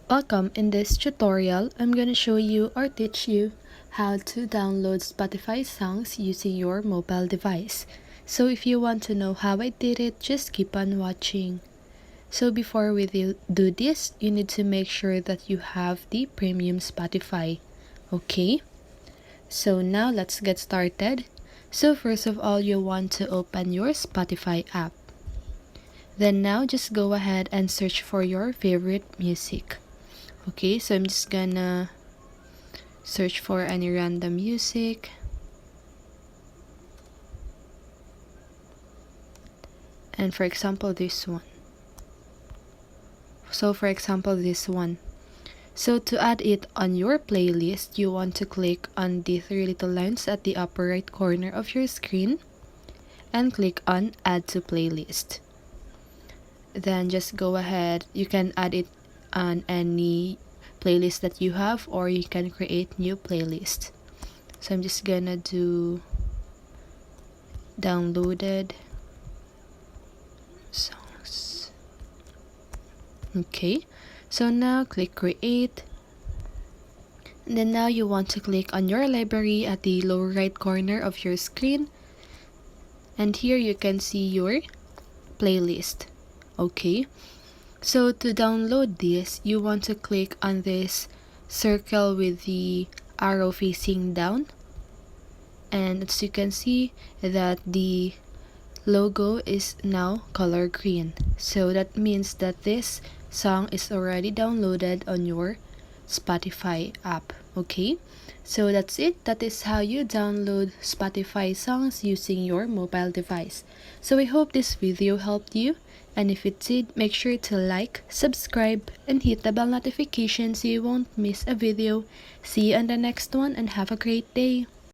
Welcome. In this tutorial, I'm going to show you or teach you how to download Spotify songs using your mobile device. So if you want to know how I did it, just keep on watching. So before we do this, you need to make sure that you have the premium Spotify. Okay? So now let's get started. So first of all, you want to open your Spotify app. Then now just go ahead and search for your favorite music. Okay, so I'm just gonna search for any random music. And for example, this one. So to add it on your playlist, you want to click on the three little lines at the upper right corner of your screen and click on Add to Playlist. Then just go ahead, you can add it on any playlist that you have, or you can create new playlist. So I'm just gonna do downloaded songs. Okay, so now click create, and then now you want to click on your library at the lower right corner of your screen, and here you can see your playlist. Okay, so to download this, you want to click on this circle with the arrow facing down, and as you can see that the logo is now color green. So that means that this song is already downloaded on your Spotify app. Okay, so that's it. That is how you download Spotify songs using your mobile device. So I hope this video helped you, and if it did, make sure to like, subscribe, and hit the bell notification so you won't miss a video. See you on the next one, and have a great day.